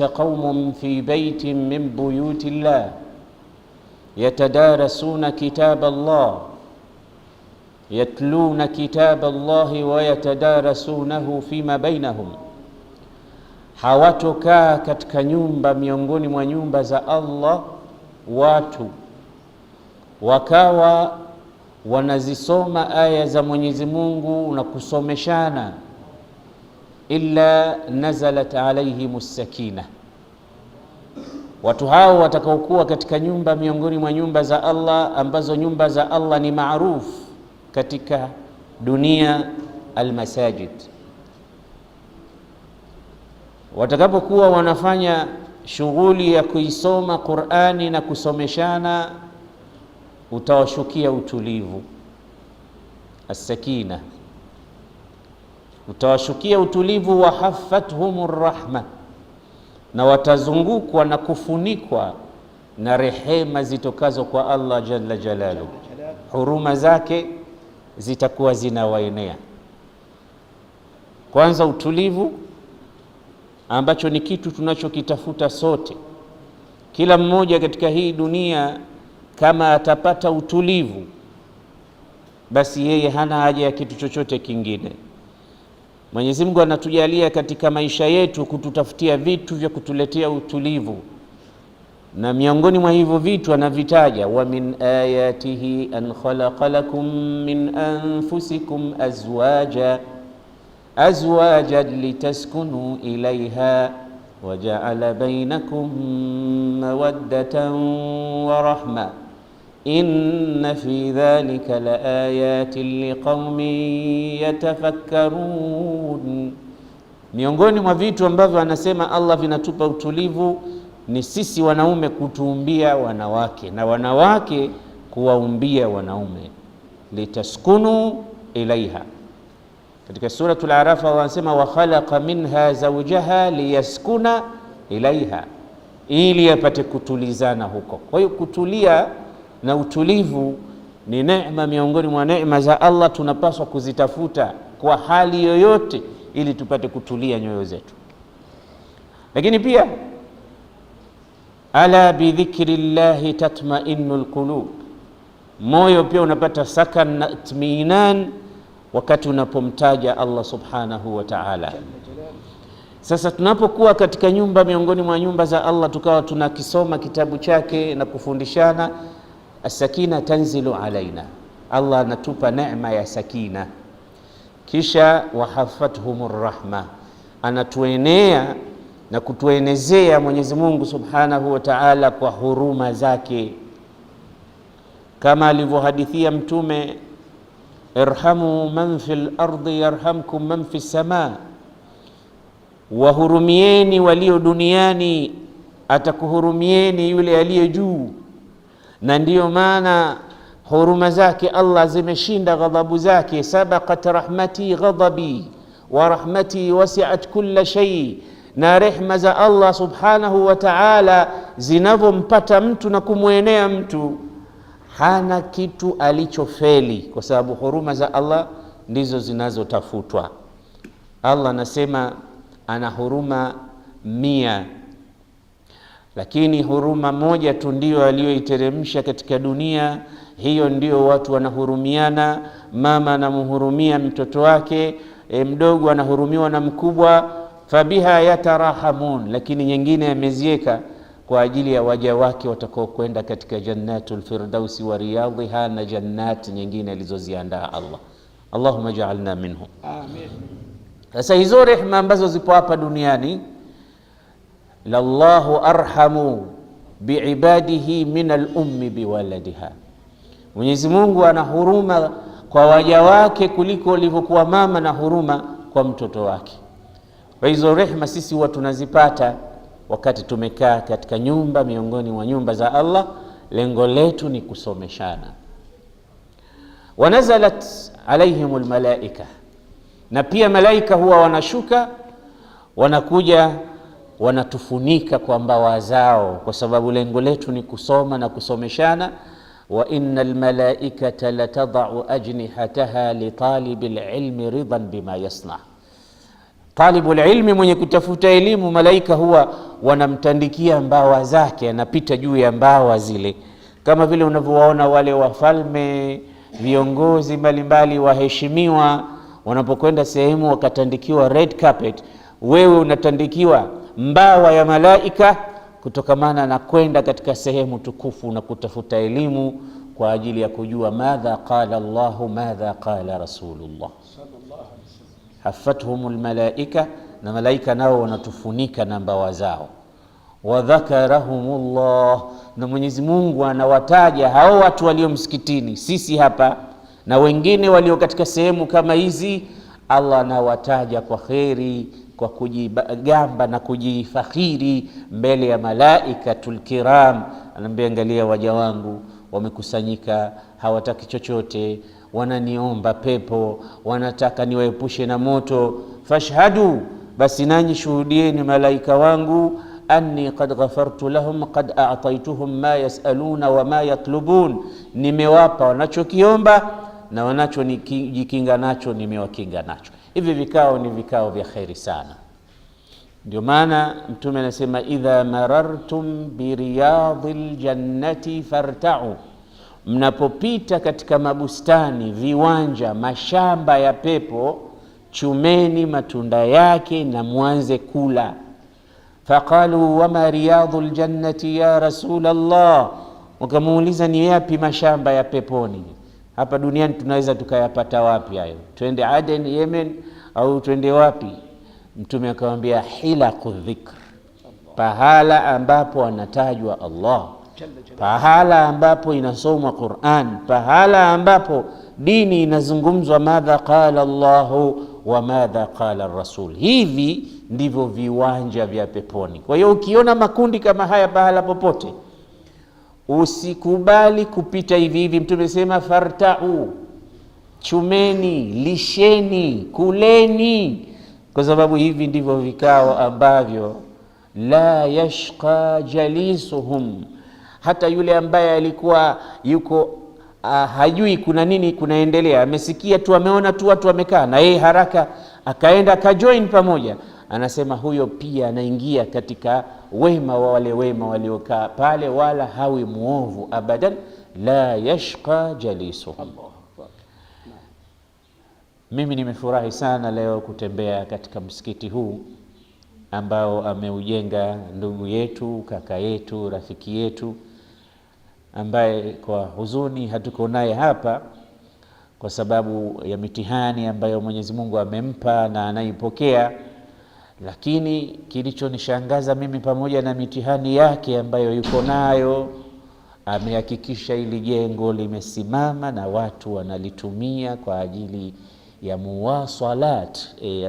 قوم في بيت من بيوت الله يتدارسون كتاب الله يتلون كتاب الله ويتدارسونه فيما بينهم. Hawatokaa katika nyumba miongoni mwa nyumba za Allah watu wakawa wanazisoma aya za Mwenyezi Mungu na kusomeshana, illa nazalat alayhimus sakina. Watu hao watakaokuwa katika nyumba miongoni mwa nyumba za Allah, ambazo nyumba za Allah ni maarufu katika dunia, almasajid, watakapokuwa wanafanya shughuli ya kuisoma Qur'ani na kusomeshana, utawashukia utulivu, as-sakina, utawashukia utulivu, wa haffathumur rahma, na watazungukwa na kufunikwa na rehema zitokazo kwa Allah jalla jalalu. Huruma zake zitakuwa zinawaenea. Kwanza utulivu, ambacho ni kitu tunachokitafuta sote. Kila mmoja katika hii dunia kama atapata utulivu, basi yeye hana haja ya kitu chochote kingine. Mwenyezi Mungu anatujalia katika maisha yetu kututafutia vitu vya kutuletea utulivu, na miongoni mwa hivyo vitu anavitaja, wa min ayatihi an khalaqa lakum min anfusikum azwajan litaskunu ilayha wa ja'ala bainakum mawaddatan wa rahma inna fi dhalika laayatin liqaumin yatafakkarun. Miongoni mwa vitu ambavyo anasema Allah vinatupa utulivu ni sisi wanaume kutuumbia wanawake na wanawake kuwaumbia wanaume, litaskunu ilaiha. Katika suratul Araf Allah anasema wa khalaqa minha zawjaha liyaskuna ilaiha, ili apate kutulizana huko. Kwa hiyo kutulia na utulivu ni neema miongoni mwa neema za Allah, tunapaswa kuzitafuta kwa hali yoyote ili tupate kutulia nyoyo zetu. Lakini pia ala bidhikrillahi tatma'innul qulub, moyo pia unapata sakan na itminan wakati unapomtaja Allah subhanahu wa ta'ala. Sasa tunapokuwa katika nyumba miongoni mwa nyumba za Allah, tukawa tunakisoma kitabu chake na kufundishana, as-sakina tanzilu alaina, Allah anatupa neema ya sakina. Kisha wahafathumur rahma, anatuenea na kutuenezea Mwenyezi Mungu subhanahu wa ta'ala kwa huruma zake, kama alivyohadithia Mtume, irhamu man fil ardi yarhamkum man fis samaa, wahurumieni walio duniani atakuhurumieni yule aliye juu. Na ndiyo maana huruma zake Allah zimeshinda ghadhabu zake. Sabaqat rahmati ghadabi wa rahmati wasi'at kulla shay, na rehma za Allah subhanahu wa ta'ala zinavyompata mtu na kumwenea mtu, hana kitu alichofeli, kwa sababu huruma za Allah ndizo zinazotafutwa. Allah anasema ana huruma 100, lakini huruma moja tu ndio aliyoiteremsha katika dunia. Hiyo ndio watu wanahurumiana, mama anamhurumia mtoto wake mdogo, anahurumiwa na mkubwa, fabiha yatarahamun. Lakini nyingine amezieka kwa ajili ya waja wake watakao kwenda katika jannatul firdausi wa riyadhiha, na jannati nyingine alizoziandaa Allah. Allahumma ja'alna minhum, amin. Sasa hizo rehema ambazo zipo hapa duniani, lallahu arhamu biibadihi min al-ummi biwaladiha, Mwenyezi Mungu ana huruma kwa waja wake kuliko alivyokuwa mama na huruma kwa mtoto wake. Kwa hizo rehema sisi huwa tunazipata wakati tumekaa katika nyumba miongoni mwa nyumba za Allah. Lengo letu ni kusomeshana. Wanazalat alaihimul malaika, na pia malaika huwa wanashuka, wanakuja wanatufunika kwa mbawa zao, kwa sababu lengo letu ni kusoma na kusomeshana. Wa innal malaikata latadau ajnihataha li talibil ilmi ridan bima yasna, Talibul ilmi, mwenye kutafuta elimu, malaika huwa wanamtandikia mbawa zake, anapita juu ya mbawa zile, kama vile unavyowaona wale wafalme, viongozi mbalimbali, waheshimiwa wanapokwenda sehemu wakatandikiwa red carpet, wewe unatandikiwa mbawa ya malaika kutokamana na kwenda katika sehemu tukufu na kutafuta elimu kwa ajili ya kujua madha qala Allahu madha qala Rasulullah. Hafathumul malaika, na malaika nao wanatufunika na mbawa zao. Wa dhakarahumullah, na Mwenyezi Mungu anawataja hao watu walio msikitini, sisi hapa na wengine walio katika sehemu kama hizi. Allah anawataja kwa kheri, kwa kujigamba na kujifakhiri mbele ya malaikatul kiram. Anambia, angalia waja wangu wamekusanyika, hawataki chochote, wananiomba pepo, wanataka niwaepushe na moto. Fashhadu, basi nanyi shuhudieni malaika wangu, anni qad ghafartu lahum qad a'taytuhum ma yasaluna wa ma yatlubun, nimewapa wanachokiomba na wanachojikinga nacho nimewakinga nacho. Hivi vikao ni vikao vya kheri sana. Ndio maana Mtume anasema, idha marartum biriyadil jannati farta'u, mnapopita katika mabustani, viwanja, mashamba ya pepo, chumeni matunda yake na mwanze kula. Faqalu wama riyadul jannati ya Rasulallah, wakamuuliza ni yapi mashamba ya peponi? Hapa duniani tunaweza tukayapata wapi hayo? Twende Aden Yemen au twende wapi? Mtume akamwambia, hilaqu dhikr, pahala ambapo anatajwa Allah, pahala ambapo inasomwa Qur'an, pahala ambapo dini inazungumzwa, madha qala Allahu wa madha qala Rasul. Hivi ndivyo viwanja vya peponi. Kwa hiyo ukiona makundi kama haya pahala popote, usikubali kupita hivi hivi. Mtume sema, farta'u, chumeni, lisheni, kuleni, kwa sababu hivi ndivyo vikao ambavyo la yashqa jalisuhum, hata yule ambaye alikuwa yuko hajui kuna nini kunaendelea, amesikia tu, ameona tu watu wamekaa na yeye, haraka akaenda akajoin pamoja, anasema huyo pia anaingia katika wema wa wale wema waliokaa pale, wala hawi muovu abadan. La yashqa jalisuhum. Mimi nimefurahi sana leo kutembea katika msikiti huu ambao ameujenga ndugu yetu, kaka yetu, rafiki yetu, ambaye kwa huzuni hatuko naye hapa kwa sababu ya mitihani ambayo Mwenyezi Mungu amempa na anaipokea. Lakini kilichonishangaza mimi, pamoja na mitihani yake ambayo yuko nayo, amehakikisha ili jengo limesimama na watu wanalitumia kwa ajili ya muwasalat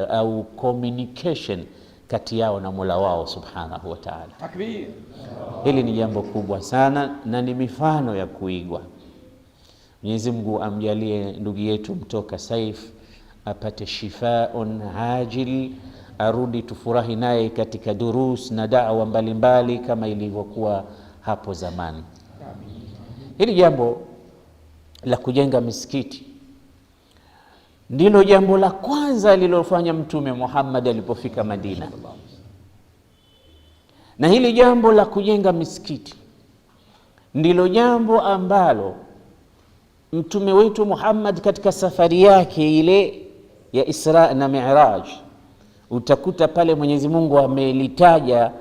au communication kati yao na Mola wao subhanahu wa ta'ala. Takbir. Hili ni jambo kubwa sana na ni mifano ya kuigwa. Mwenyezi Mungu amjalie ndugu yetu mtoka Saif apate shifaun ajil, arudi tufurahi naye katika durus na da'wa mbalimbali kama ilivyokuwa hapo zamani. Hili jambo la kujenga misikiti ndilo jambo la kwanza lililofanya Mtume Muhammad alipofika Madina. Na hili jambo la kujenga misikiti ndilo jambo ambalo Mtume wetu Muhammad katika safari yake ile ya Isra na Mi'raj, utakuta pale Mwenyezi Mungu amelitaja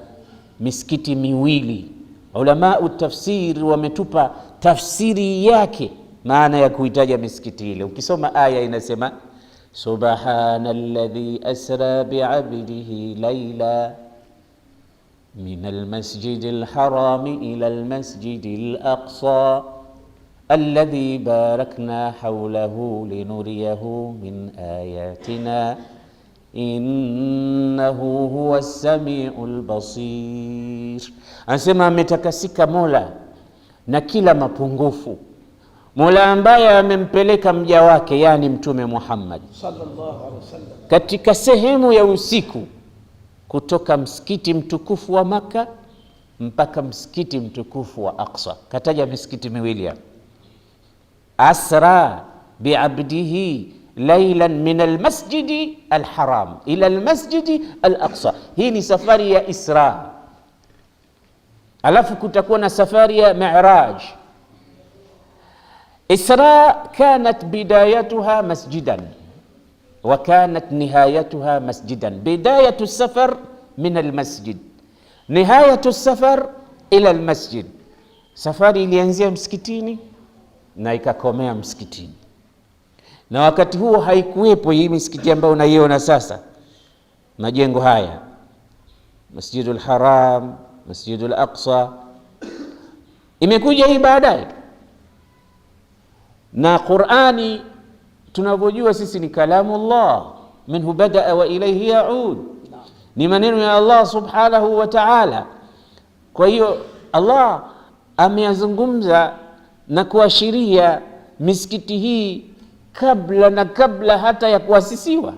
misikiti miwili. Ulama utafsir wametupa tafsiri yake, maana ya kuitaja misikiti ile. Ukisoma aya inasema, subhanalladhi asra bi'abdihi layla min almasjidil harami ila almasjidil aqsa alladhi barakna hawlahu linuriyahu min ayatina innahu huwas samiul basir. Anasema ametakasika Mola na kila mapungufu, Mola ambaye amempeleka mja wake, yani Mtume Muhammad sallallahu alaihi wasallam, katika sehemu ya usiku, kutoka msikiti mtukufu wa Maka mpaka msikiti mtukufu wa Aqsa. Kataja misikiti miwili hapa. Asra bi'abdihi lailan min almasjidi alharam ila almasjidi alaqsa. Hii ni safari ya Isra. Alafu kutakuwa na safari ya Mi'raj. Isra kanat bidayatuha masjidan wa kanat nihayatuha masjidan. Bidayatu safar min almasjid, nihayatu safar ila almasjid. Safari ilianzia msikitini na ikakomea msikitini, na wakati huo haikuwepo hii misikiti ambayo unaiona sasa, majengo haya, Masjidul Haram, Masjidul Aqsa, imekuja hii baadaye. Na Qur'ani tunavyojua sisi ni kalamullah, minhu badaa wa ilayhi yaud, ni maneno ya Allah subhanahu wa ta'ala. Kwa hiyo Allah ameyazungumza na kuashiria misikiti hii kabla hata ya kuasisiwa.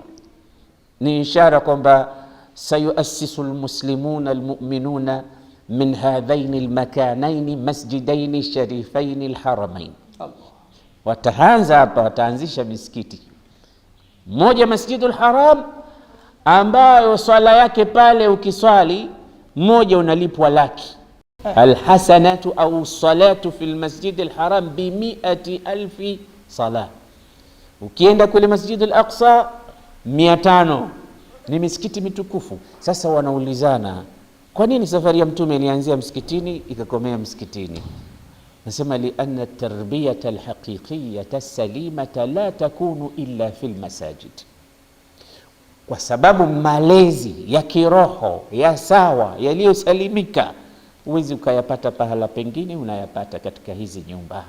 Ni ishara kwamba sayuassisu almuslimuna almu'minuna min hadhaini almakanaini masjidaini sharifaini alharamain. Wataanza hapa, wataanzisha misikiti moja, Masjidul Haram, ambayo swala yake pale ukiswali moja unalipwa laki. Alhasanatu au salatu fil Masjidil Haram bi 100,000 sala. Ukienda kule Masjidul Aqsa 500. Ni misikiti mitukufu. Sasa wanaulizana, kwa nini safari ya mtume ilianzia msikitini ikakomea msikitini? Nasema lianna at-tarbiyata al-haqiqiyyata as-salimata la takunu illa fil masajid, kwa sababu malezi ya kiroho ya sawa yaliyosalimika huwezi ukayapata pahala pengine, unayapata katika hizi nyumba.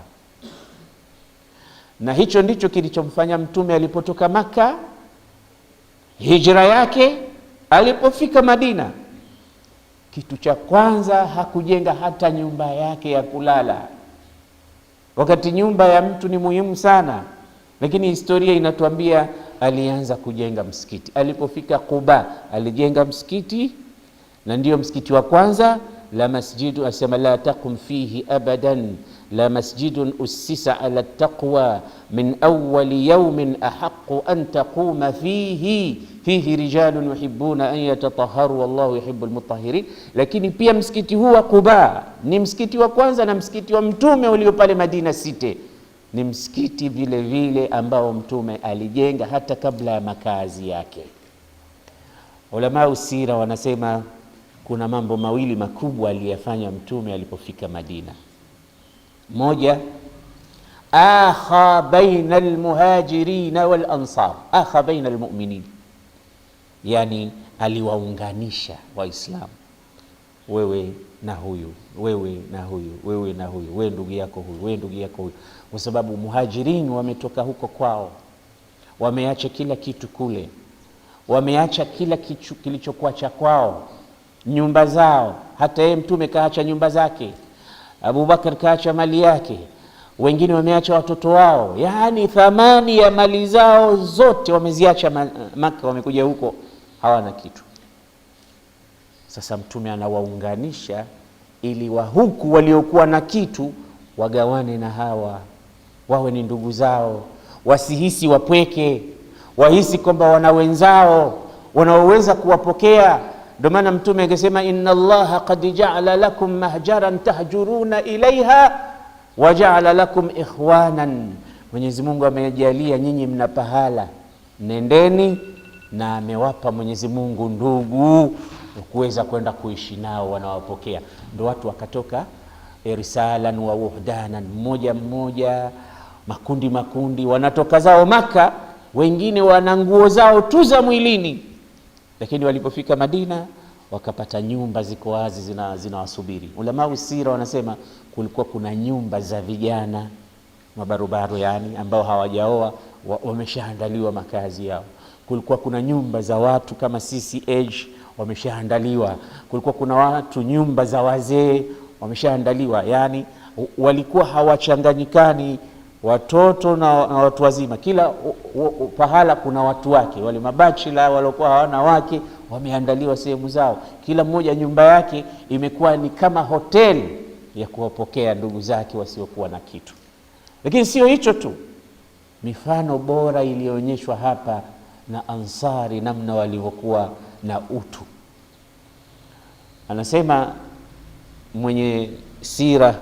Na hicho ndicho kilichomfanya mtume alipotoka Maka, hijra yake, alipofika Madina, kitu cha kwanza hakujenga hata nyumba yake ya kulala, wakati nyumba ya mtu ni muhimu sana. Lakini historia inatuambia alianza kujenga msikiti. Alipofika Quba alijenga msikiti, na ndio msikiti wa kwanza. La masjidu, asema la taqum fihi abadan, la masjidun ussisa ala taqwa min awwali yawmin ahaqqu an taquma fihi rijalun yuhibbuna an yatatahharu wallahu yuhibbul mutahhirin. Lakini pia msikiti huu wa Quba ni msikiti wa kwanza, na msikiti wa mtume ulio pale Madina City ni msikiti vile vile ambao mtume alijenga hata kabla ya makazi yake. Ulama usira wanasema kuna mambo mawili makubwa aliyafanya mtume alipofika Madina. Moja, akha baina almuhajirin wal ansar, akha baina almu'minin, yani aliwaunganisha Waislamu, wewe na huyu, wewe na huyu, wewe na huyu, wewe ndugu yako huyu, wewe ndugu yako huyu, kwa sababu muhajirin wametoka huko kwao, wameacha kila kitu kule, wameacha kila kitu kilichokuwa cha kwao, nyumba zao. Hata yeye mtume kaacha nyumba zake, Abu Bakar kaacha mali yake, wengine wameacha watoto wao, yani thamani ya mali zao zote wameziacha Maka, wamekuja huko hawana kitu. Sasa mtume anawaunganisha ili wa huku waliokuwa na kitu wagawane na hawa, wawe ni ndugu zao, wasihisi wapweke, wahisi kwamba wana wenzao wanaoweza kuwapokea. Ndio maana mtume akasema inna Allaha qad ja'ala lakum mahjaran tahjuruna ilaiha wa ja'ala lakum ikhwanan, Mwenyezi Mungu amejalia nyinyi mna pahala, nendeni, na amewapa Mwenyezi Mungu ndugu kuweza kwenda kuishi nao, wanawapokea. Ndio watu wakatoka irsalan wa wuhdanan, mmoja mmoja, makundi makundi, wanatoka zao Maka, wengine wana nguo zao tu za mwilini. Lakini walipofika Madina wakapata nyumba ziko wazi zinawasubiri. Ulama usira wanasema kulikuwa kuna nyumba za vijana mabarobaro, yani ambao hawajaoa, wameshaandaliwa makazi yao. Kulikuwa kuna nyumba za watu kama sisi age, wameshaandaliwa. Kulikuwa kuna watu nyumba za wazee, wameshaandaliwa. Yani walikuwa hawachanganyikani watoto na watu wazima, kila pahala kuna watu wake. Wale mabachila waliokuwa hawana wake wameandaliwa sehemu zao, kila mmoja nyumba yake imekuwa ni kama hoteli ya kuwapokea ndugu zake wasiokuwa na kitu. Lakini sio hicho tu, Mifano bora ilionyeshwa hapa na Ansari, namna walivyokuwa na utu. Anasema mwenye sira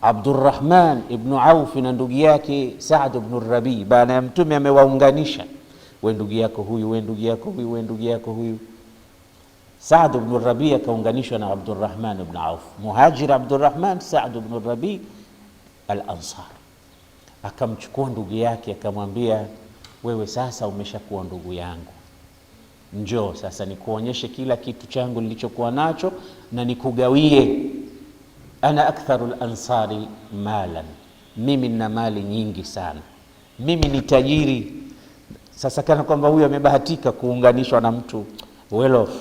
Abdurrahman ibn Auf na ndugu yake Saad ibn Rabi, baada ya Mtume amewaunganisha, we ndugu yako huyu, we ndugu yako huyu, we ndugu yako huyu. Saad ibn Rabi akaunganishwa na Abdurrahman ibn Auf, Muhajir Abdurrahman, Saad ibn Rabi al-Ansar. Akamchukua ndugu yake akamwambia, wewe sasa umeshakuwa ndugu yangu, njoo sasa nikuonyeshe kila kitu changu nilichokuwa nacho na nikugawie. Ana aktharul ansari malan, mimi nina mali nyingi sana, mimi ni tajiri. Sasa kana kwamba huyu amebahatika kuunganishwa na mtu well off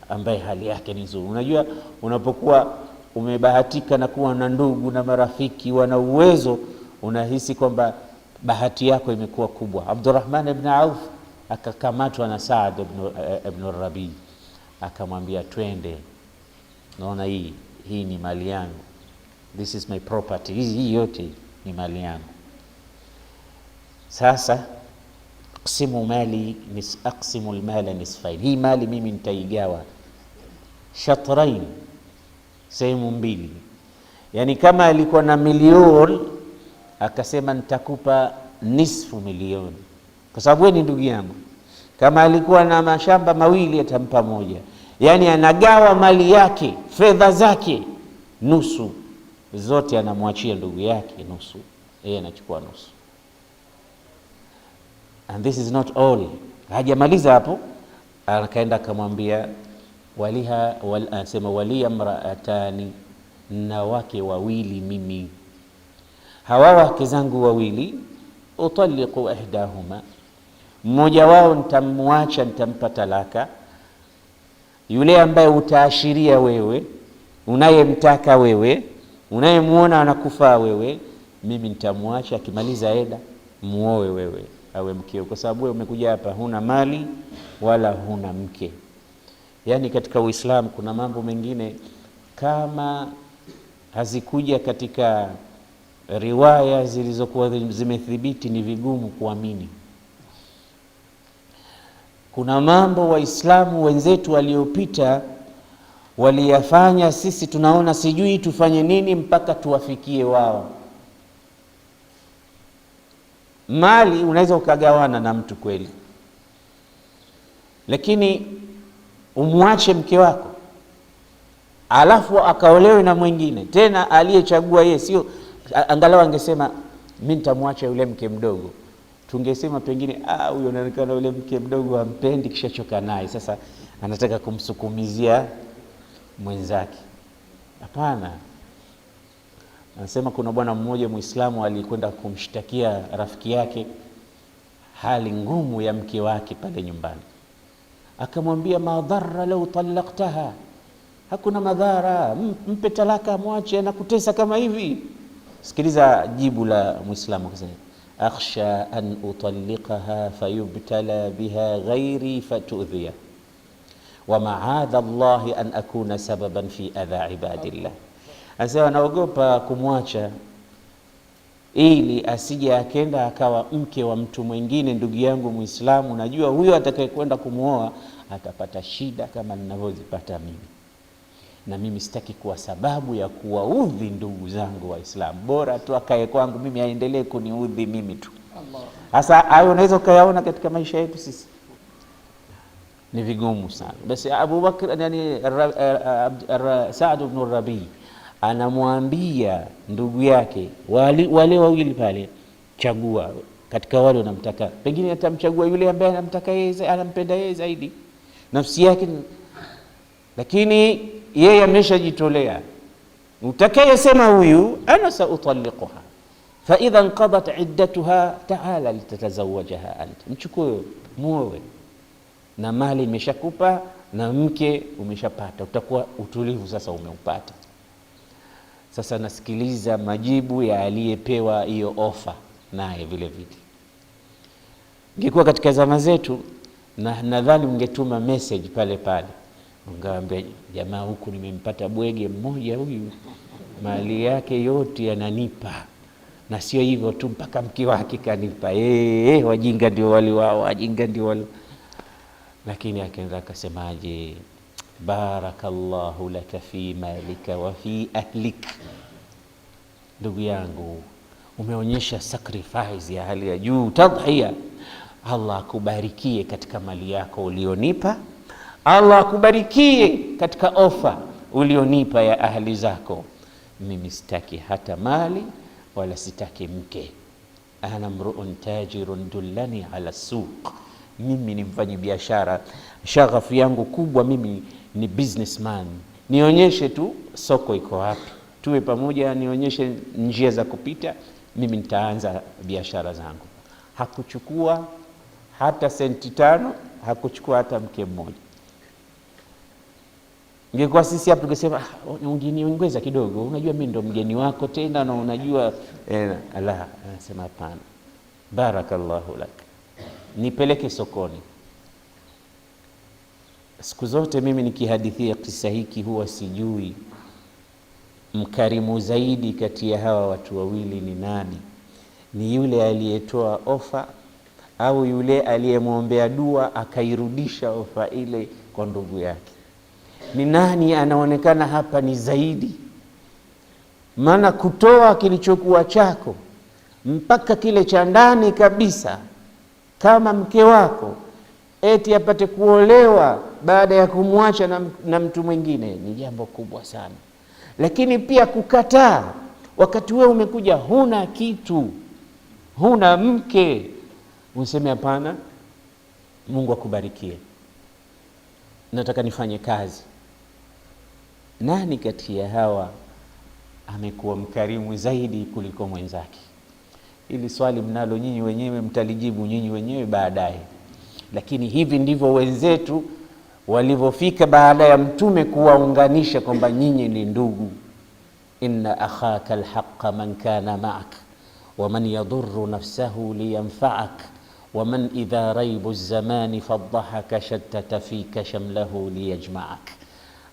ambaye hali yake ni nzuri. Unajua, unapokuwa umebahatika na kuwa na ndugu na marafiki wana uwezo, unahisi kwamba bahati yako imekuwa kubwa. Abdurrahman ibn Auf akakamatwa na Saad ibn Rabi, akamwambia twende, naona hii ni mali yangu, this is my property, hii yote ni mali yangu. Sasa aqsimu almala nisfain, hii mali mimi nitaigawa shatrain, sehemu mbili. Yani kama alikuwa na milioni, akasema nitakupa nisfu milioni kwa sababu wewe ni ndugu yangu. Kama alikuwa na mashamba mawili, atampa moja. Yani anagawa mali yake, fedha zake nusu, zote anamwachia ndugu yake nusu, yeye anachukua nusu. And this is not all. Hajamaliza hapo, akaenda akamwambia anasema wali amraatani, na wake wawili mimi, hawa wake zangu wawili, utaliqu ihdahuma, mmoja wao nitamwacha, nitampa talaka. Yule ambaye utaashiria wewe, unayemtaka wewe, unayemuona anakufaa wewe, mimi nitamwacha, akimaliza eda muoe wewe awe mkeo, kwa sababu wewe umekuja hapa huna mali wala huna mke. Yani katika Uislamu kuna mambo mengine kama hazikuja katika riwaya zilizokuwa zimethibiti ni vigumu kuamini. Kuna mambo Waislamu wenzetu waliopita waliyafanya, sisi tunaona sijui tufanye nini mpaka tuwafikie wao. Mali unaweza ukagawana na mtu kweli, lakini umwache mke wako alafu akaolewe na mwingine tena aliyechagua yeye, sio angalau angesema mimi nitamwacha yule mke mdogo, tungesema pengine huyo anaonekana yule mke mdogo hampendi, kisha choka naye, sasa anataka kumsukumizia mwenzake. Hapana. Anasema kuna bwana mmoja Muislamu alikwenda kumshtakia rafiki yake hali ngumu ya mke wake pale nyumbani. Akamwambia, madhara lau talaqtaha, hakuna madhara, mpe talaka, mwache na kutesa kama hivi. Sikiliza jibu la Muislamu, akasema akhsha an utalliqaha fayubtala biha ghairi fatudhiya wa ma'adha Allahi an akuna sababan fi adha ibadillah. Anasema naogopa kumwacha ili asije akenda akawa mke wa mtu mwingine. Ndugu yangu Muislamu, najua huyo atakayekwenda kumuoa atapata shida kama ninavyozipata mimi, na mimi sitaki kuwa sababu ya kuwaudhi ndugu zangu Waislamu. Bora tu akae kwangu mimi, aendelee kuniudhi mimi tu. Sasa hayo unaweza kuyaona katika maisha yetu sisi ni vigumu sana. Basi Abu Bakr, yani Saad ibn Rabi anamwambia ndugu yake wale wawili pale, chagua katika wale unamtaka, pengine atamchagua yule ambaye anamtaka yeye, anampenda yeye zaidi nafsi yake, lakini yeye ameshajitolea. Utakayesema huyu ana sautalliquha fa idha inqadat iddatuha ta'ala litatazawajaha anta, mchukue muoe, na mali imeshakupa na mke umeshapata, utakuwa utulivu sasa umeupata. Sasa nasikiliza majibu ya aliyepewa hiyo ofa naye vile vile. Ingekuwa katika zama zetu, na nadhani ungetuma message pale pale, ungeambia jamaa, huku nimempata bwege mmoja, huyu mali yake yote yananipa, Na sio hivyo tu, mpaka mke wake kanipa. Wajinga ndio wale wao, wajinga ndio wale. Lakini akaenda akasemaje, barakallahu laka fi malika wa fi ahlik. Ndugu yangu, umeonyesha sacrifice ya hali ya juu, tadhiya. Allah akubarikie katika mali yako ulionipa, Allah akubarikie katika ofa ulionipa ya ahli zako. Mimi sitaki hata mali wala sitaki mke. Ana mruun tajirun dullani ala suq. Mimi ni mfanyi biashara, shaghafu yangu kubwa mimi ni businessman. Nionyeshe tu soko iko wapi, tuwe pamoja, nionyeshe njia za kupita, mimi nitaanza biashara zangu. Hakuchukua hata senti 5, hakuchukua hata mke mmoja. Ingekuwa sisi hapo tungesema ungeniongeza kidogo, unajua mimi ndo mgeni wako tena na unajua Allah anasema hapana, barakallahu lak, nipeleke sokoni. Siku zote mimi nikihadithia kisa hiki huwa sijui mkarimu zaidi kati ya hawa watu wawili ni nani. Ni yule aliyetoa ofa au yule aliyemwombea dua akairudisha ofa ile kwa ndugu yake? Ni nani anaonekana hapa ni zaidi? Maana kutoa kilichokuwa chako mpaka kile cha ndani kabisa, kama mke wako eti apate kuolewa baada ya kumwacha na mtu mwingine, ni jambo kubwa sana. Lakini pia kukataa wakati wewe umekuja huna kitu, huna mke, useme hapana, Mungu akubarikie, nataka nifanye kazi. Nani kati ya hawa amekuwa mkarimu zaidi kuliko mwenzake? Ili swali mnalo nyinyi wenyewe, mtalijibu nyinyi wenyewe baadaye. Lakini hivi ndivyo wenzetu walivyofika baada ya mtume kuwaunganisha kwamba nyinyi ni ndugu. Inna akhaka alhaqqa man kana ma'ak wa man yadurru nafsahu liyanfa'ak wa man idha raibu zamani fadhahaka shattata fika shamlahu liyajma'ak.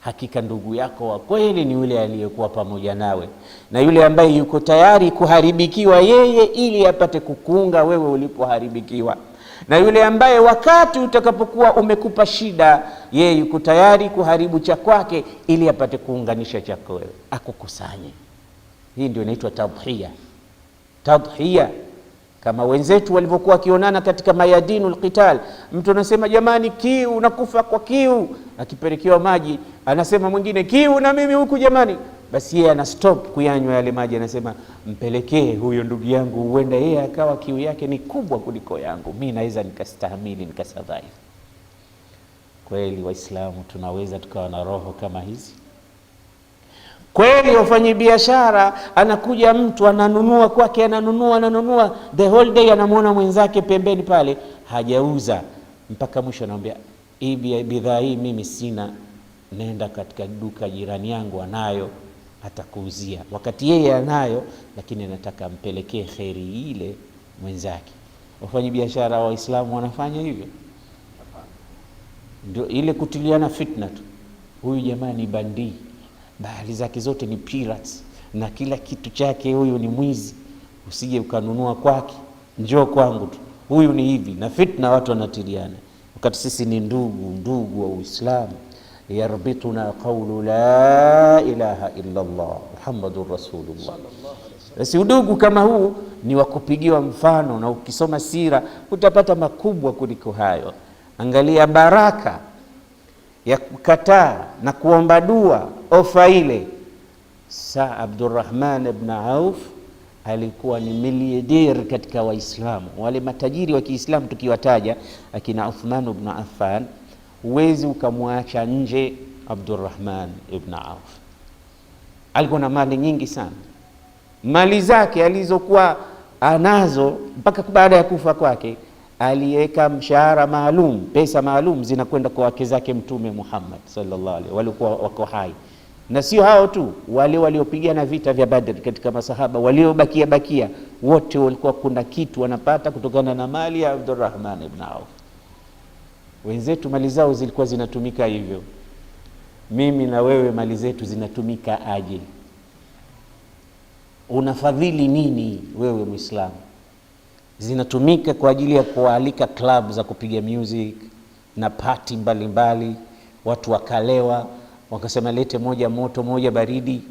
Hakika ndugu yako wa kweli ni yule aliyekuwa pamoja nawe, na yule ambaye yuko tayari kuharibikiwa yeye ili apate kukuunga wewe ulipoharibikiwa, na yule ambaye wakati utakapokuwa umekupa shida yeye yuko tayari kuharibu cha kwake ili apate kuunganisha chako wewe, akukusanye. Hii ndio inaitwa tadhiya. Tadhiya kama wenzetu walivyokuwa kionana katika mayadinul qital. Mtu anasema jamani, kiu, nakufa kwa kiu, akipelekewa maji anasema mwingine kiu na mimi huku jamani, basi yeye ana stop kuyanywa yale maji, anasema mpelekee huyo ndugu yangu, huenda yeye akawa kiu yake ni kubwa kuliko yangu, mimi naweza nikastahimili nikasurvive. Kweli Waislamu tunaweza tukawa na roho kama hizi? Kweli wafanye biashara, anakuja mtu ananunua kwake, ananunua the whole day, anamuona mwenzake pembeni pale hajauza, mpaka mwisho anamwambia hii bidhaa hii mimi sina, nenda katika duka jirani yangu anayo, atakuuzia, wakati yeye anayo, lakini anataka mpelekee khairi ile mwenzake. Wafanye biashara wa Waislamu wanafanya hivyo? Ndio ile kutiliana fitna tu, huyu jamaa ni bandi, bahali zake zote ni pirates na kila kitu chake, huyu ni mwizi, usije ukanunua kwake, njoo kwangu tu, huyu ni hivi, na fitna watu wanatiliana, wakati sisi ni ndugu wa Uislamu. Yarbituna qawlu la ilaha illa Allah Muhammadur Rasulullah. Basi udugu kama huu ni wakupigiwa mfano, na ukisoma sira utapata makubwa kuliko hayo. Angalia baraka ya kukataa na kuomba dua ofa ile. Abdurrahman ibn Auf alikuwa ni miliarder katika Waislamu. Wale matajiri wa Kiislamu tukiwataja akina Uthman ibn Affan, huwezi ukamwacha nje Abdurrahman ibn Auf. Alikuwa na mali nyingi sana. Mali zake alizokuwa anazo mpaka baada ya kufa kwake, aliweka mshahara maalum, pesa maalum zinakwenda kwa wake zake Mtume Muhammad sallallahu alaihi, walikuwa wako hai. Na sio hao tu, wale waliopigana vita vya Badr katika masahaba waliobakia wote walikuwa kuna kitu wanapata kutokana na mali ya Abdurrahman ibn Auf. Wenzetu mali zao zilikuwa zinatumika hivyo. Mimi na wewe mali zetu zinatumika aje? unafadhili nini wewe Muislamu? Zinatumika kwa ajili ya kualika club za kupiga music na party mbalimbali, watu wakalewa, wakasema lete moja moto moja baridi,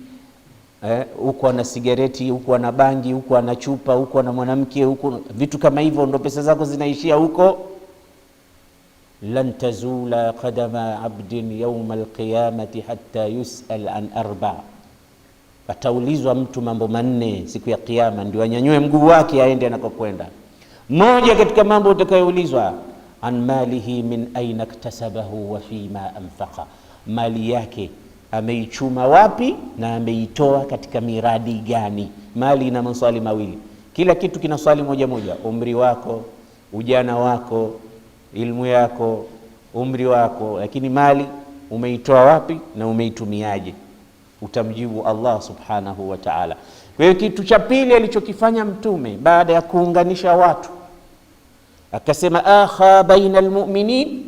huko ana sigareti, huko ana bangi, huko ana chupa, huko ana mwanamke, huko vitu kama hivyo, ndo pesa zako zinaishia huko. Lan tazula qadama abdin yawma alqiyamati hatta yus'al an arba', ataulizwa mtu mambo manne siku ya kiyama, ndio anyanyue mguu wake aende anakokwenda. Moja katika mambo utakayoulizwa, an malihi min aina iktasabahu wa fima anfaqa, mali yake ameichuma wapi na ameitoa katika miradi gani. Mali ina maswali mawili, kila kitu kina swali moja moja: umri wako, ujana wako, ilmu yako, umri wako. Lakini mali umeitoa wapi na umeitumiaje, utamjibu Allah subhanahu wa ta'ala. Kwa hiyo kitu cha pili alichokifanya Mtume baada ya kuunganisha watu, akasema akha baina almu'minin,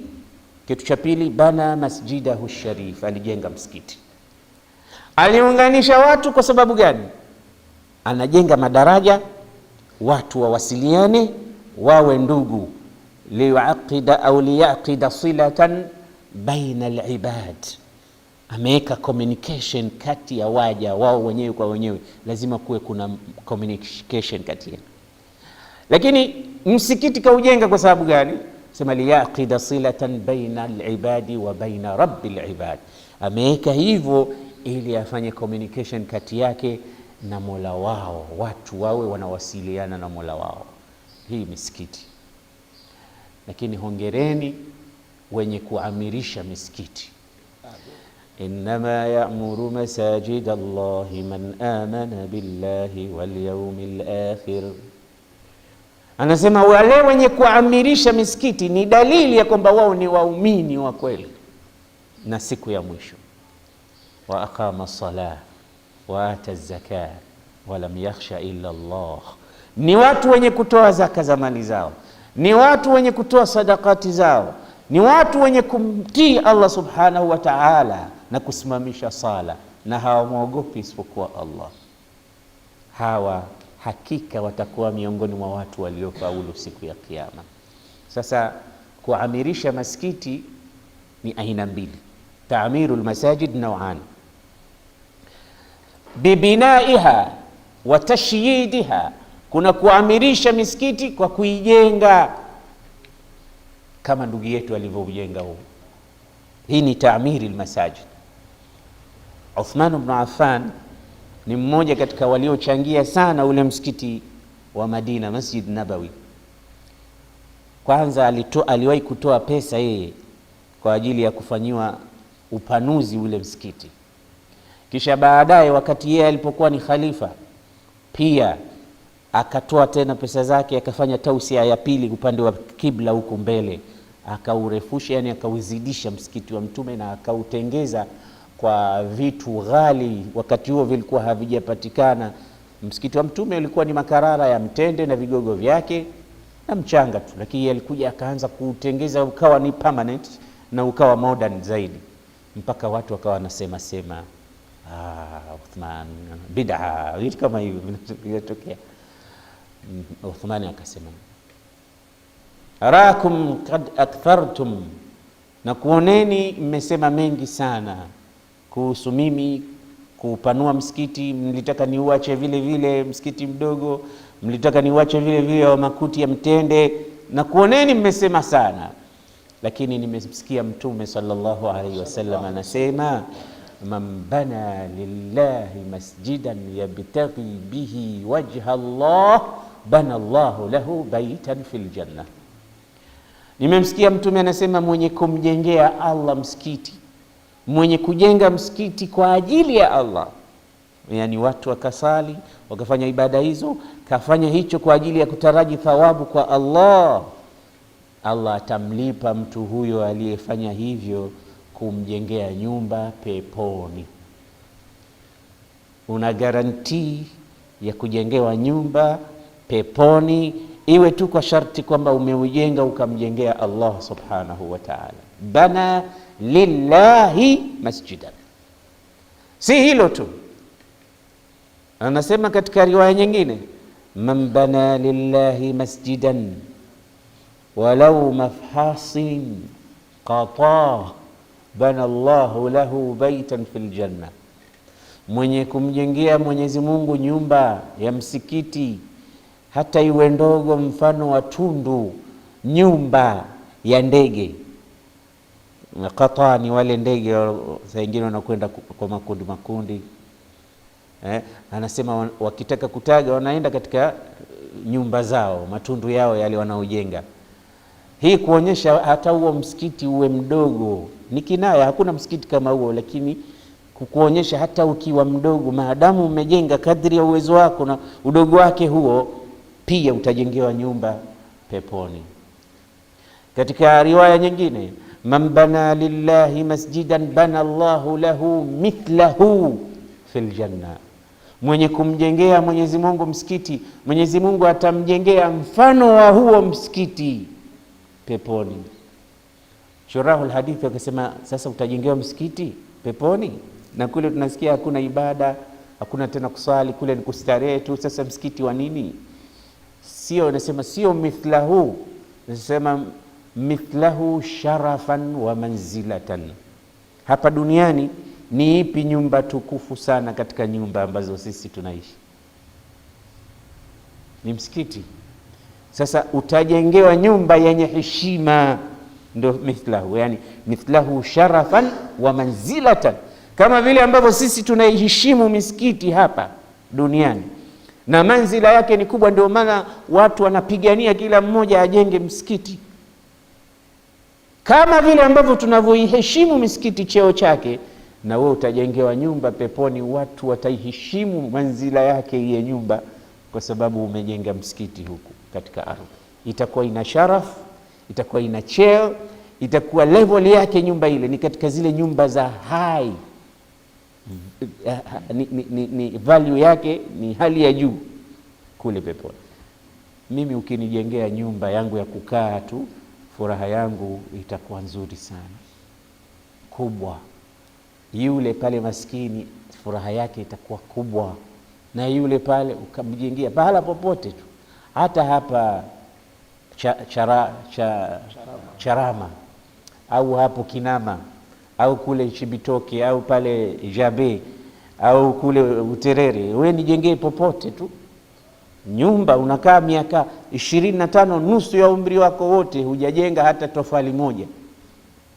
kitu cha pili, bana masjidahu sharif, alijenga msikiti. Aliunganisha watu kwa sababu gani? Anajenga madaraja, watu wawasiliane, wawe ndugu, liyaqida au liyaqida silatan baina alibad. Ameweka communication kati ya waja wao wenyewe kwa wenyewe, lazima kuwe kuna communication kati yao. Lakini msikiti kaujenga kwa sababu gani? Sema liyaqida silatan baina alibadi wa baina rabbil ibad. Ameweka hivyo ili afanye communication kati yake na Mola wao, watu wawe wanawasiliana na Mola wao. Hii misikiti. Lakini hongereni wenye kuamirisha misikiti. Innama ya'muru masajid Allahi man amana billahi wal yawmil akhir. Anasema wale wenye kuamirisha misikiti ni dalili ya kwamba wao ni waumini wa kweli na siku ya mwisho. Wa aqama as-salah wa ata az-zakah wa lam yakhsha illa Allah. Ni watu wenye kutoa zaka za mali zao, ni watu wenye kutoa sadakati zao, ni watu wenye kumtii Allah subhanahu wa ta'ala na kusimamisha sala, na hawamwogopi isipokuwa Allah. Hawa hakika watakuwa miongoni mwa watu waliofaulu siku ya kiyama. Sasa kuamirisha maskiti ni aina mbili. Ta'mirul masajid naw'an, bibinaiha wa tashyidiha. Kuna kuamirisha misikiti kwa kuijenga kama ndugu yetu alivyoujenga huu. Hii ni ta'mirul masajid. Uthman ibn Affan ni mmoja katika waliochangia sana ule msikiti wa Madina, Masjid Nabawi. Kwanza aliwahi kutoa pesa yeye kwa ajili ya kufanyiwa upanuzi ule msikiti. Kisha baadaye wakati yeye alipokuwa ni khalifa, pia akatoa tena pesa zake, akafanya tausia ya pili upande wa kibla huko mbele, akaurefusha, yani akauzidisha msikiti wa Mtume na akautengeza kwa vitu ghali. Wakati huo vilikuwa havijapatikana. Msikiti wa Mtume ulikuwa ni makarara ya mtende na vigogo vyake na mchanga tu, lakini alikuja akaanza kuutengeza ukawa ni permanent na ukawa modern zaidi, mpaka watu wakawa wanasema Uthman bid'a, vitu kama hivyo vinatokea. Uthman akasema arakum qad akthartum, na kuoneni mmesema mengi sana kuhusu mimi kupanua msikiti. Mlitaka niuache vile vile msikiti mdogo, mlitaka niuache vile vile wa makuti ya mtende, na kuoneni mmesema sana. Lakini nimesikia Mtume sallallahu alaihi wasallam anasema, man bana lillahi masjidan yabtaghi bihi wajha Allah bana Allahu lahu baitan fil janna. Nimemsikia Mtume anasema, mwenye kumjengea Allah msikiti, mwenye kujenga msikiti kwa ajili ya Allah, yani watu wakasali wakafanya ibada hizo, kafanya hicho kwa ajili ya kutaraji thawabu kwa Allah, Allah atamlipa mtu huyo aliyefanya hivyo kumjengea nyumba peponi. Una garantii ya kujengewa nyumba peponi, iwe tu kwa sharti kwamba umeujenga ukamjengea Allah subhanahu wa ta'ala. Bana lillahi masjidan. Si hilo tu, Anasema katika riwaya nyingine, man bana lillahi masjidan walau mafhasin qata bana Allahu lahu baitan fil janna, mwenye kumjengea Mwenyezi Mungu nyumba ya msikiti hata iwe ndogo mfano wa tundu, nyumba ya ndege. Qata ni wale ndege saa nyingine wanakwenda kwa makundi makundi. Anasema wakitaka kutaga wanaenda katika nyumba zao, matundu yao yale wanaojenga. Hii kuonyesha hata huo msikiti uwe mdogo, ni kinaya, hakuna msikiti kama huo, lakini kuonyesha hata ukiwa mdogo, maadamu umejenga kadri ya uwezo wako na udogo wake huo, pia utajengewa nyumba peponi. Katika riwaya nyingine, man bana lillahi masjidan bana Allahu lahu mithlahu fil janna, mwenye kumjengea Mwenyezi Mungu msikiti, Mwenyezi Mungu atamjengea mfano wa huo msikiti peponi. Shurahul hadithi wakasema, sasa utajengewa msikiti peponi, na kule tunasikia hakuna ibada, hakuna tena kusali, kule ni kustarehe tu. Sasa msikiti wa nini? Sio, nasema sio mithlahu, nasema mithlahu sharafan wa manzilatan. Hapa duniani ni ipi nyumba tukufu sana katika nyumba ambazo sisi tunaishi? Ni msikiti. Sasa utajengewa nyumba yenye heshima, ndio mithlahu, yani mithlahu sharafan wa manzilatan. Kama vile ambavyo sisi tunaiheshimu misikiti hapa duniani na manzila yake ni kubwa, ndio maana watu wanapigania kila mmoja ajenge msikiti. Kama vile ambavyo tunavyoiheshimu misikiti cheo chake, na wewe utajengewa nyumba peponi, watu wataiheshimu manzila yake ile nyumba, kwa sababu umejenga msikiti huku katika ardhi. Itakuwa ina sharaf, itakuwa ina cheo, itakuwa level yake nyumba ile ni katika zile nyumba za high, ni value yake ni hali ya juu kule peponi. Mimi ukinijengea nyumba yangu ya kukaa tu, furaha yangu itakuwa nzuri sana, kubwa. Yule pale maskini furaha yake itakuwa kubwa, na yule pale ukamjengea pahala popote tu, hata hapa Charama au hapo Kinama au kule Chibitoke au pale Jabe au kule Uterere, wewe nijengee popote tu nyumba. Unakaa miaka 25, nusu ya umri wako wote hujajenga hata tofali moja.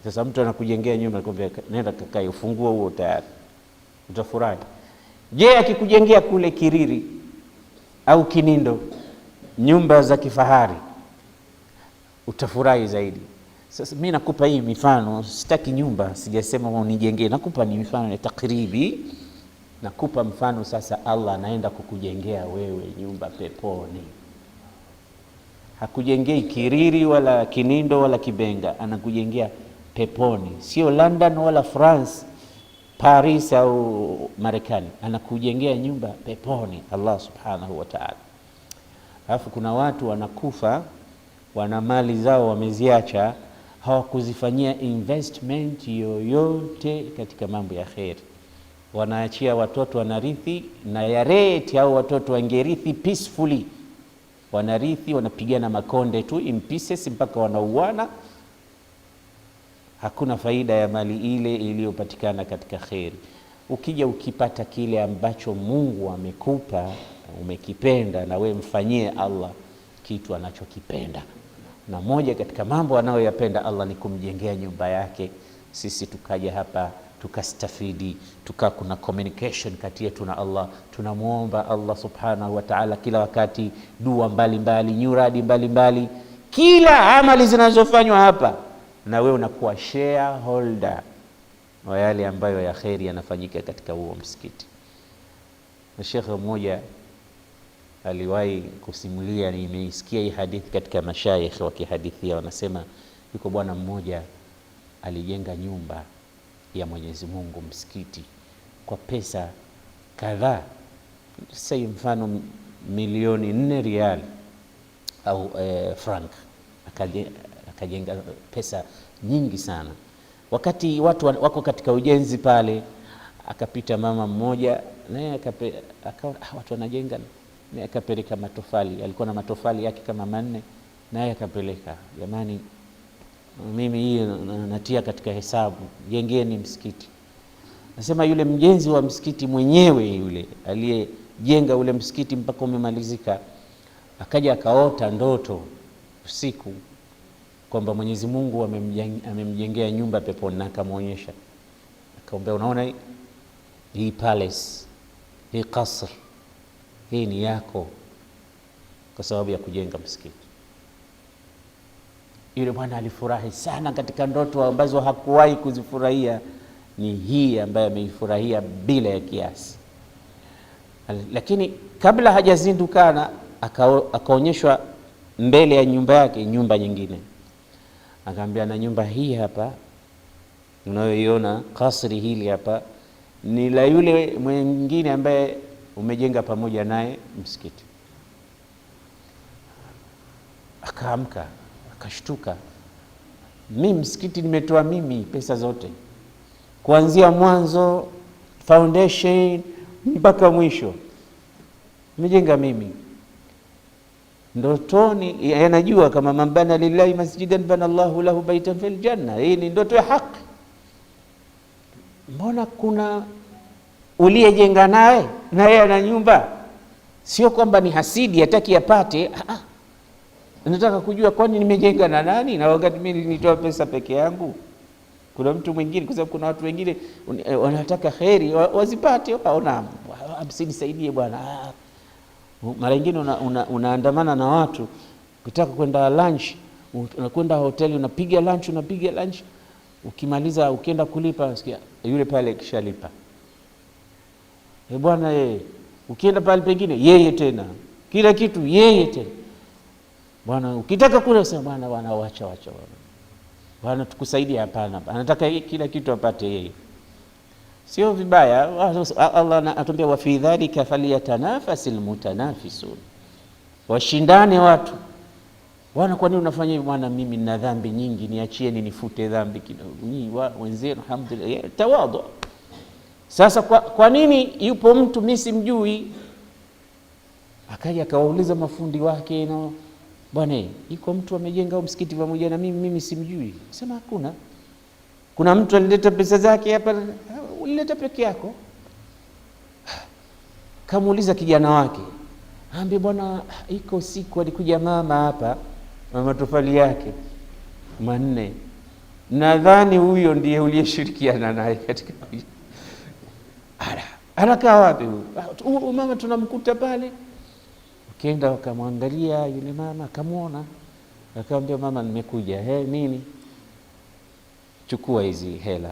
Sasa mtu anakujengea nyumba, anakuambia nenda kakae, ufunguo huo tayari, utafurahi. Je, akikujengea kule Kiriri au Kinindo nyumba za kifahari, utafurahi zaidi. Sasa mimi nakupa hii mifano, sitaki nyumba, sijasema unijengee, nakupa ni mifano ya takribi. Nakupa mfano sasa, Allah anaenda kukujengea wewe nyumba peponi. Hakujengei Kiriri wala Kinindo wala Kibenga, anakujengea peponi. Sio London wala France, Paris au Marekani, anakujengea nyumba peponi Allah subhanahu wa ta'ala. Alafu kuna watu wanakufa, wana mali zao wameziacha, hawakuzifanyia investment yoyote katika mambo ya khair. Wanaachia watoto wanarithi, na ya rate au watoto wangerithi peacefully, wanarithi wanapigana makonde tu in pieces mpaka wanauana. Hakuna faida ya mali ile iliyopatikana katika khair. Ukija ukipata kile ambacho Mungu amekupa, umekipenda, na we mfanyie Allah kitu anachokipenda. Na moja katika mambo anayoyapenda Allah ni kumjengea nyumba yake. Sisi tukaja hapa tukastafidi, kuna communication kati yetu na Allah. Tunamuomba Allah subhanahu wa ta'ala kila wakati, dua mbalimbali, nyuradi mbalimbali, kila amali zinazofanywa hapa, na wewe unakuwa shareholder wa yale ambayo ya khairi yanafanyika katika huo msikiti. Na shekhe mmoja aliwahi kusimulia, nimeisikia hii hadithi katika mashaikh wa kihadithia, wanasema yuko bwana mmoja alijenga nyumba ya Mwenyezi Mungu, msikiti, kwa pesa kadhaa, sasa mfano milioni 4 riali au frank, akajenga pesa nyingi sana. Wakati watu wako katika ujenzi pale, akapita mama mmoja naye akaona watu wanajenga, naye akapeleka matofali. Alikuwa na matofali yake kama 4, naye akapeleka, jamani, mimi hii natia katika hesabu, jengeni msikiti. Nasema yule mjenzi wa msikiti mwenyewe, yule aliyejenga ule msikiti mpaka umemalizika, akaja akaota ndoto usiku kwamba Mwenyezi Mungu amemjengea nyumba peponi, na akamwonyesha, akamwambia, unaona hii palace, hii kasr, hii ni yako kwa sababu ya kujenga msikiti. Yule bwana alifurahi sana katika ndoto ambazo hakuwahi kuzifurahia, ni hii ambayo ameifurahia bila ya kiasi. Lakini kabla hajazindukana akaonyeshwa mbele ya nyumba yake nyumba nyingine, akamwambia, na nyumba hii hapa unayoiona, kasri hili hapa, ni la yule mwingine ambaye umejenga pamoja naye msikiti. Akaamka, akashtuka, mimi msikiti nimetoa mimi pesa zote, kuanzia mwanzo foundation mpaka mwisho nimejenga mimi. Ndotoni yanajua kama mambana lillahi masjidan bana Allahu lahu baitan fil janna, hii ni ndoto ya haki. Mbona kuna uliyejenga naye na yeye ana nyumba? Sio kwamba ni hasidi hataki apate, nataka kujua kwani nimejenga na nani, na wakati mimi nilitoa pesa peke yangu. Kuna mtu mwingine, kwa sababu kuna watu wengine wanataka kheri wazipate, waona msinisaidie bwana. Mara nyingine unaandamana na watu ukitaka kwenda lunch, unakwenda hoteli, unapiga lunch, ukimaliza ukienda kulipa unasikia yule pale kishalipa. Bwana ukienda pale pengine yeye tena, kila kitu yeye tena. Bwana ukitaka kula sema bwana wacha bwana tukusaidie, hapana, anataka kila kitu apate yeye. Sio vibaya, Allah anatuambia wa fi dhalika falyatanafasil mutanafisun, washindane watu. Bwana kwa nini unafanya hivi? Bwana mimi nina dhambi nyingi, niachieni nifute dhambi kidogo. Wenzenu alhamdulillah, tawadhu. Sasa kwa nini yupo mtu mimi simjui? Akaja akawauliza mafundi wake, bwana yuko mtu amejenga msikiti pamoja na mimi simjui. Sema hakuna. Kuna mtu alileta pesa zake hapa, ulileta peke yako. Kamuuliza kijana wake, ambie bwana iko siku alikuja mama hapa na matofali yake 4, nadhani huyo ndiye uliyeshirikiana naye katika anakaa wapi huyu mama? Tunamkuta pale. Ukienda wakamwangalia yule mama, akamuona, akamwambia mama nimekuja. Nini? Chukua hizi hela.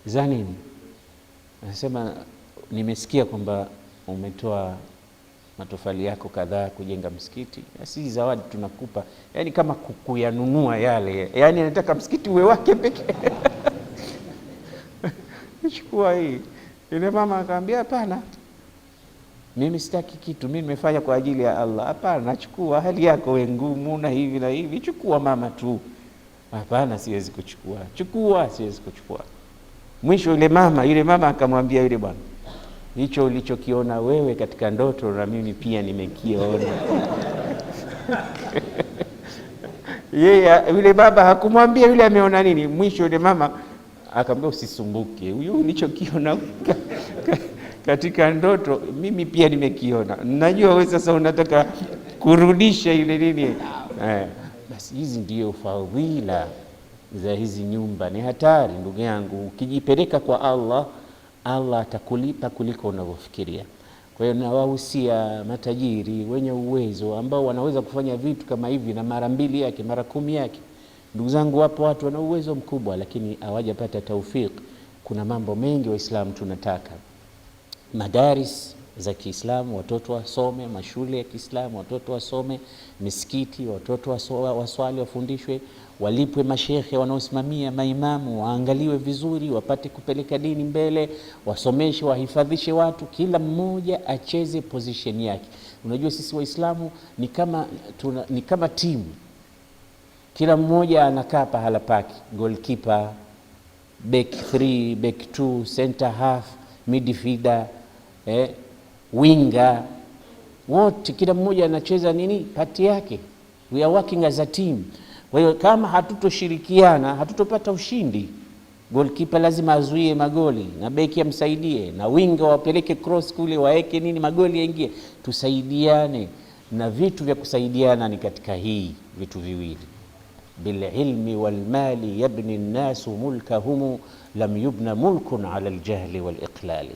Za nini? Anasema nimesikia kwamba umetoa matofali yako kadhaa kujenga msikiti, si zawadi tunakupa, yani kama kuyanunua yale, yani anataka msikiti uwe wake pekee. Chukua hii. Yule mama akamwambia hapana, mimi sitaki kitu, mimi nimefanya kwa ajili ya Allah. Hapana, nachukua, hali yako wewe ngumu na hivi na hivi, chukua mama tu. Hapana, siwezi kuchukua. Chukua, siwezi kuchukua. Mwisho yule mama akamwambia yule bwana, hicho ulichokiona wewe katika ndoto na mimi pia nimekiona. Yeye yule baba hakumwambia yule ameona nini. Mwisho yule mama akamwambia usisumbuke, huyo ulichokiona katika ndoto mimi pia nimekiona. Najua wewe sasa unataka kurudisha ile nini. Basi hizi ndio fadhila za hizi nyumba. Ni hatari ndugu yangu, ukijipeleka kwa Allah atakulipa kuliko unavyofikiria. Kwa hiyo nawahusia matajiri wenye uwezo ambao wanaweza kufanya vitu kama hivi na mara 2 yake, mara 10 yake. Ndugu zangu, wapo watu wana uwezo mkubwa lakini hawajapata taufik. Kuna mambo mengi Waislamu tunataka. Madaris za Kiislamu watoto wasome, mashule ya Kiislamu watoto wasome, misikiti watoto waswali wafundishwe, walipwe mashehe wanaosimamia, maimamu waangaliwe vizuri, wapate kupeleka dini mbele, wasomeshe, wahifadhishe watu, kila mmoja acheze position yake. Unajua sisi Waislamu ni kama timu, kila mmoja anakaa pahala pake, goalkeeper, back 3, back 2, center half, midfielder, winga, wote kila mmoja anacheza nini pati yake. We are working as a team. Kwa hiyo kama hatutoshirikiana hatutopata ushindi. Goalkeeper lazima azuie magoli na beki amsaidie na winga wapeleke cross kule waeke nini magoli yaingie. Tusaidiane, na vitu vya kusaidiana ni katika hii vitu viwili: bil ilmi wal mali yabni an-nasu mulkahum lam yubna mulkun ala al-jahli wal iqlali.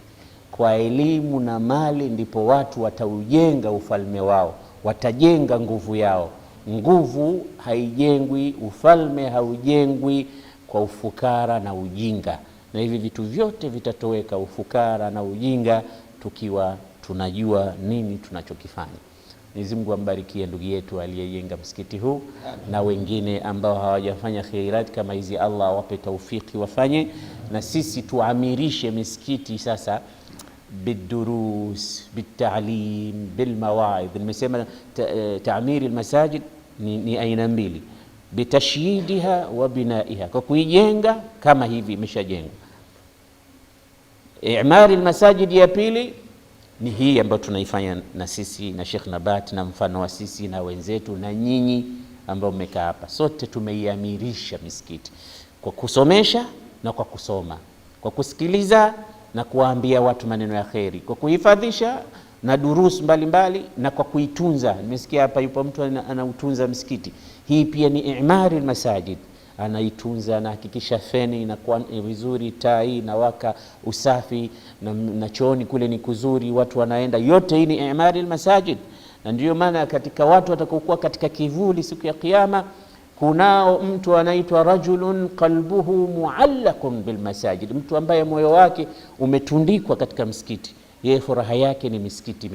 Kwa elimu na mali ndipo watu wataujenga ufalme wao, watajenga nguvu yao. Nguvu haijengwi, ufalme haujengwi kwa ufukara na ujinga, na hivi vitu vyote vitatoweka, ufukara na ujinga, tukiwa tunajua nini tunachokifanya. Mwenyezi Mungu ambarikie ndugu yetu aliyejenga msikiti huu na wengine ambao hawajafanya khairat kama hizi, Allah awape taufiki wafanye, na sisi tuamirishe misikiti sasa bidurus, bitalim, bilmawaidh. Nimesema taamiri almasajid ni aina mbili: bitashyidiha wa binaiha, kwa kuijenga kama hivi imeshajengwa. I'mari almasajid ya pili ni hii ambayo tunaifanya na sisi na Sheikh Nabat na mfano wa sisi na wenzetu na nyinyi ambao mmekaa hapa. Sote tumeiamirisha misikiti kwa kusomesha na kwa kusoma, kwa kusikiliza na kuwaambia watu maneno ya kheri, kwa kuhifadhisha na durus mbalimbali, na kwa kuitunza. Nimesikia hapa yupo mtu anautunza msikiti. Hii pia ni i'mari almasajid, anaitunza na hakikisha feni inakuwa vizuri, taa inawaka, usafi na chooni kule ni kuzuri, watu wanaenda. Yote hii ni i'mari almasajid. Na ndio maana katika watu watakaokuwa katika kivuli siku ya kiyama kunao mtu anaitwa rajulun qalbuhu muallaqun bilmasajid, mtu ambaye moyo wake umetundikwa katika msikiti. Yeye furaha yake ni misikiti.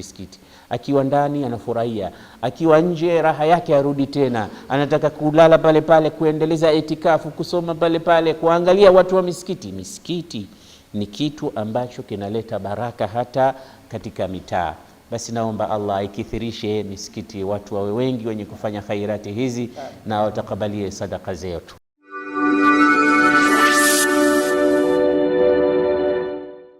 Akiwa ndani anafurahia, akiwa nje raha yake arudi tena, anataka kulala pale pale, kuendeleza itikafu, kusoma pale pale, kuangalia watu wa misikiti. Misikiti ni kitu ambacho kinaleta baraka hata katika mitaa. Basi naomba Allah ikithirishe misikiti, watu wawe wengi wenye kufanya khairati hizi, na watakabalie sadaka zetu.